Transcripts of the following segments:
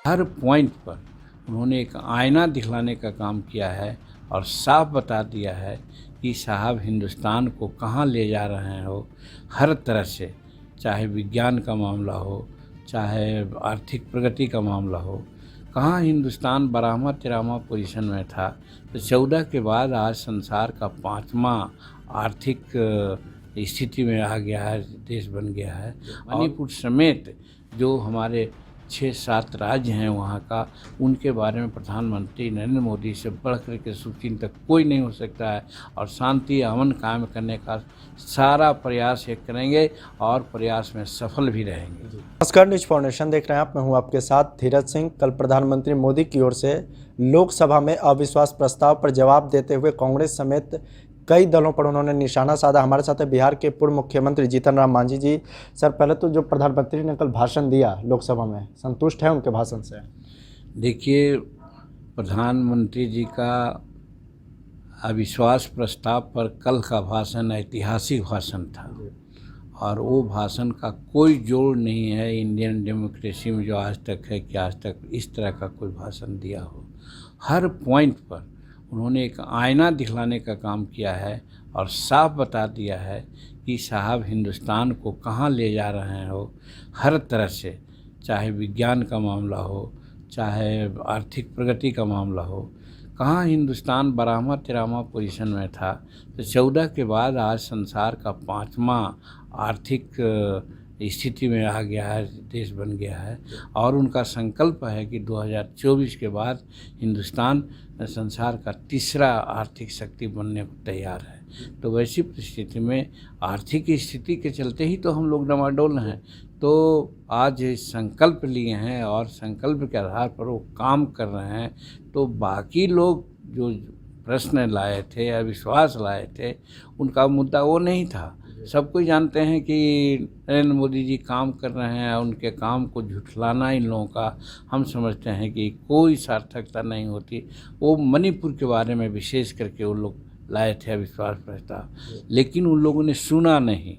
हर point पर उन्होंने एक आईना दिखलाने का काम किया है और साफ बता दिया है कि साहब हिंदुस्तान को कहाँ ले जा रहे हो। हर तरह से, चाहे विज्ञान का मामला हो, चाहे आर्थिक प्रगति का मामला हो, कहाँ हिंदुस्तान बारहवां तेरहवां पोजीशन में था, तो 14 के बाद आज संसार का 5वां आर्थिक स्थिति में आ गया है, देश बन गया है। मणिपुर समेत जो हमारे 6-7 राज्य हैं वहाँ का, उनके बारे में प्रधानमंत्री नरेंद्र मोदी से बढ़ कर के शुभचिंतक कोई नहीं हो सकता है और शांति अमन कायम करने का सारा प्रयास ये करेंगे और प्रयास में सफल भी रहेंगे। नमस्कार, न्यूज फाउंडेशन देख रहे हैं आप। मैं हूं आपके साथ धीरज सिंह। कल प्रधानमंत्री मोदी की ओर से लोकसभा में अविश्वास प्रस्ताव पर जवाब देते हुए कांग्रेस समेत कई दलों पर उन्होंने निशाना साधा। हमारे साथ है बिहार के पूर्व मुख्यमंत्री जीतन राम मांझी जी। सर, पहले तो जो प्रधानमंत्री ने कल भाषण दिया लोकसभा में, संतुष्ट है उनके भाषण से? देखिए, प्रधानमंत्री जी का अविश्वास प्रस्ताव पर कल का भाषण ऐतिहासिक भाषण था और वो भाषण का कोई जोड़ नहीं है इंडियन डेमोक्रेसी में जो आज तक है कि आज तक इस तरह का कोई भाषण दिया हो। हर पॉइंट पर उन्होंने एक आईना दिखलाने का काम किया है और साफ बता दिया है कि साहब हिंदुस्तान को कहाँ ले जा रहे हो। हर तरह से, चाहे विज्ञान का मामला हो, चाहे आर्थिक प्रगति का मामला हो, कहाँ हिंदुस्तान बारहवां तेरहवां पोजीशन में था, तो 14 के बाद आज संसार का 5वां आर्थिक स्थिति में आ गया है, देश बन गया है। और उनका संकल्प है कि 2024 के बाद हिंदुस्तान संसार का तीसरा आर्थिक शक्ति बनने को तैयार है। तो वैसी परिस्थिति में आर्थिक स्थिति के चलते ही तो हम लोग डमाडोल हैं। तो आज संकल्प लिए हैं और संकल्प के आधार पर वो काम कर रहे हैं। तो बाकी लोग जो प्रश्न लाए थे या विश्वास लाए थे, उनका मुद्दा वो नहीं था। सब कोई जानते हैं कि नरेंद्र मोदी जी काम कर रहे हैं, उनके काम को झुठलाना इन लोगों का हम समझते हैं कि कोई सार्थकता नहीं होती। वो मणिपुर के बारे में विशेष करके वो लोग लाए थे अविश्वास प्रस्ताव, लेकिन उन लोगों ने सुना नहीं।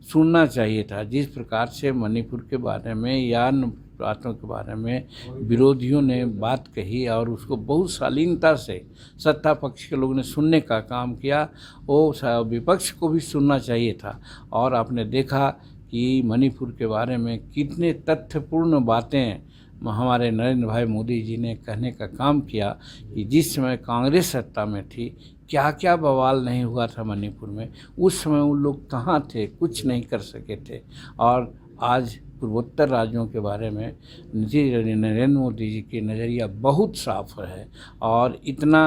सुनना चाहिए था। जिस प्रकार से मणिपुर के बारे में या बातों के बारे में विरोधियों ने बात कही और उसको बहुत शालीनता से सत्ता पक्ष के लोगों ने सुनने का काम किया, वो विपक्ष को भी सुनना चाहिए था। और आपने देखा कि मणिपुर के बारे में कितने तथ्यपूर्ण बातें हमारे नरेंद्र भाई मोदी जी ने कहने का काम किया कि जिस समय कांग्रेस सत्ता में थी क्या क्या बवाल नहीं हुआ था मणिपुर में। उस समय उन लोग कहाँ थे, कुछ नहीं कर सके थे। और आज पूर्वोत्तर राज्यों के बारे में नरेंद्र मोदी जी की नज़रिया बहुत साफ है और इतना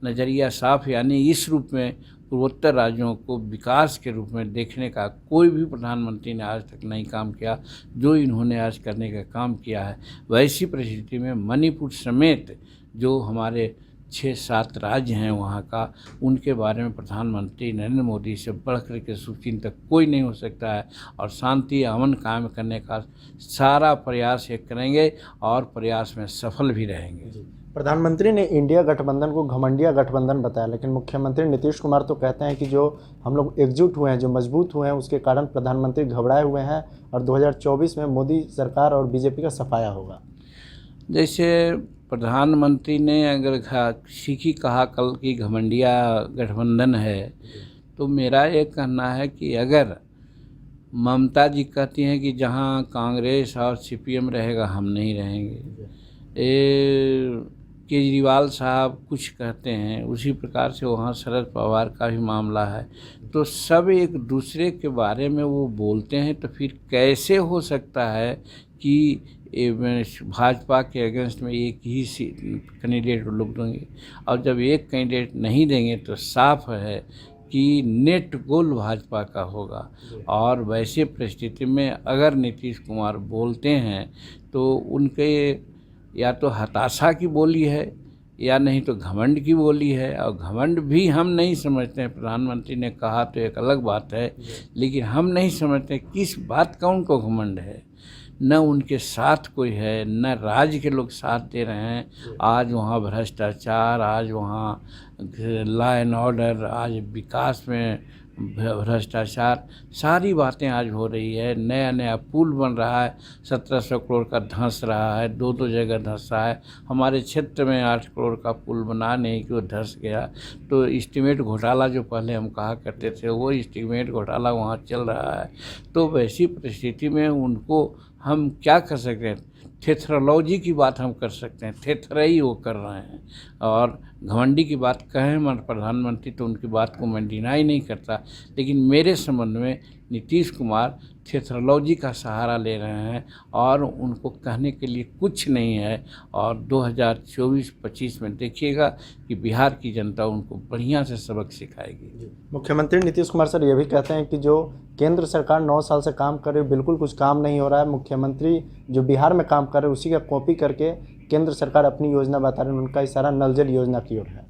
नज़रिया साफ यानी इस रूप में पूर्वोत्तर राज्यों को विकास के रूप में देखने का कोई भी प्रधानमंत्री ने आज तक नहीं काम किया जो इन्होंने आज करने का काम किया है। वैसी परिस्थिति में मणिपुर समेत जो हमारे 6-7 राज्य हैं वहाँ का, उनके बारे में प्रधानमंत्री नरेंद्र मोदी से बढ़ कर के शुभचिंतक कोई नहीं हो सकता है और शांति अमन कायम करने का सारा प्रयास ये करेंगे और प्रयास में सफल भी रहेंगे। प्रधानमंत्री ने इंडिया गठबंधन को घमंडिया गठबंधन बताया, लेकिन मुख्यमंत्री नीतीश कुमार तो कहते हैं कि जो हम लोग एकजुट हुए हैं, जो मजबूत हुए हैं, उसके कारण प्रधानमंत्री घबराए हुए हैं और 2024 में मोदी सरकार और बीजेपी का सफाया होगा। जैसे प्रधानमंत्री ने अगर किसी की कहा कल की घमंडिया गठबंधन है, तो मेरा ये कहना है कि अगर ममता जी कहती हैं कि जहां कांग्रेस और सीपीएम रहेगा हम नहीं रहेंगे, केजरीवाल साहब कुछ कहते हैं, उसी प्रकार से वहाँ शरद पवार का भी मामला है। तो सब एक दूसरे के बारे में वो बोलते हैं, तो फिर कैसे हो सकता है कि भाजपा के अगेंस्ट में एक ही कैंडिडेट लोग देंगे। और जब एक कैंडिडेट नहीं देंगे तो साफ है कि नेट गोल भाजपा का होगा। और वैसे परिस्थिति में अगर नीतीश कुमार बोलते हैं तो उनके या तो हताशा की बोली है या नहीं तो घमंड की बोली है। और घमंड भी हम नहीं समझते हैं, प्रधानमंत्री ने कहा तो एक अलग बात है, लेकिन हम नहीं समझते किस बात का उनको घमंड है। न उनके साथ कोई है, न राज्य के लोग साथ दे रहे हैं। आज वहाँ भ्रष्टाचार, आज वहाँ लॉ एंड ऑर्डर, आज विकास में भ्रष्टाचार, सारी बातें आज हो रही है। नया नया पुल बन रहा है, 1700 करोड़ का धंस रहा है, दो जगह धंस रहा है। हमारे क्षेत्र में 8 करोड़ का पुल बना नहीं कि वो धंस गया। तो एस्टीमेट घोटाला जो पहले हम कहा करते थे, वो एस्टीमेट घोटाला वहाँ चल रहा है। तो वैसी परिस्थिति में उनको हम क्या कर सकते हैं? थेथरोलॉजी की बात हम कर सकते हैं, थेथराई वो कर रहे हैं। और घमंडी की बात कहें मन प्रधानमंत्री, तो उनकी बात को मैं डिनाई नहीं करता, लेकिन मेरे संबंध में नीतीश कुमार थेथरोलॉजी का सहारा ले रहे हैं और उनको कहने के लिए कुछ नहीं है। और 2024-25 में देखिएगा कि बिहार की जनता उनको बढ़िया से सबक सिखाएगी। मुख्यमंत्री नीतीश कुमार सर ये भी कहते हैं कि जो केंद्र सरकार 9 साल से काम कर रही है, बिल्कुल कुछ काम नहीं हो रहा है। मुख्यमंत्री जो बिहार में काम कर रहे हैं उसी का कॉपी करके केंद्र सरकार अपनी योजना बता रही है। उनका इशारा नल जल योजना की ओर है।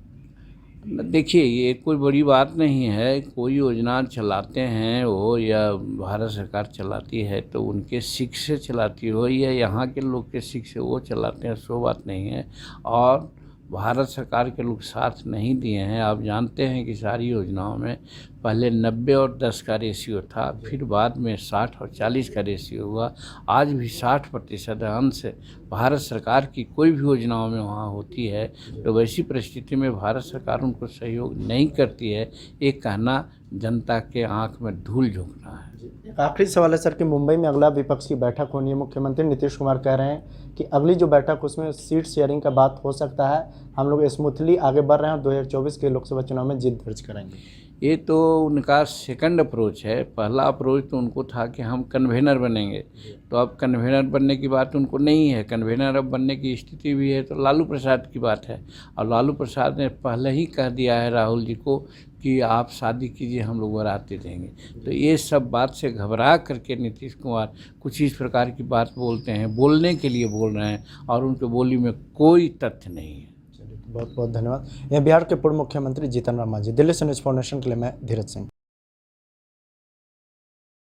देखिए, ये कोई बड़ी बात नहीं है। कोई योजना चलाते हैं वो, या भारत सरकार चलाती है तो उनके सिख से चलाती हो, या यहाँ के लोग के सिख से वो चलाते हैं, सो बात नहीं है। और भारत सरकार के लोग साथ नहीं दिए हैं। आप जानते हैं कि सारी योजनाओं में पहले 90 और 10 का रेशियो था, फिर बाद में 60 और 40 का रेशियो हुआ। आज भी 60% अंश भारत सरकार की कोई भी योजनाओं में वहाँ होती है। तो वैसी परिस्थिति में भारत सरकार उनको सहयोग नहीं करती है। एक कहना जनता के आंख में धूल झोंकना है। एक आखिरी सवाल है सर कि मुंबई में अगला विपक्ष की बैठक होनी है। मुख्यमंत्री नीतीश कुमार कह रहे हैं कि अगली जो बैठक उसमें सीट शेयरिंग का बात हो सकता है। हम लोग स्मूथली आगे बढ़ रहे हैं और 2024 के लोकसभा चुनाव में जीत दर्ज करेंगे। ये तो उनका सेकंड अप्रोच है। पहला अप्रोच तो उनको था कि हम कन्वेनर बनेंगे, तो अब कन्वेनर बनने की बात उनको नहीं है। कन्वेनर अब बनने की स्थिति भी है तो लालू प्रसाद की बात है। और लालू प्रसाद ने पहले ही कह दिया है राहुल जी को कि आप शादी कीजिए, हम लोग बाराती देंगे। तो ये सब बात से घबरा करके नीतीश कुमार कुछ इस प्रकार की बात बोलते हैं, बोलने के लिए बोल रहे हैं, और उनके बोली में कोई तथ्य नहीं है। बहुत बहुत धन्यवाद। यह बिहार के पूर्व मुख्यमंत्री जीतन राम मांझी। दिल्ली से न्यूज़ फाउंडेशन के लिए मैं धीरज सिंह।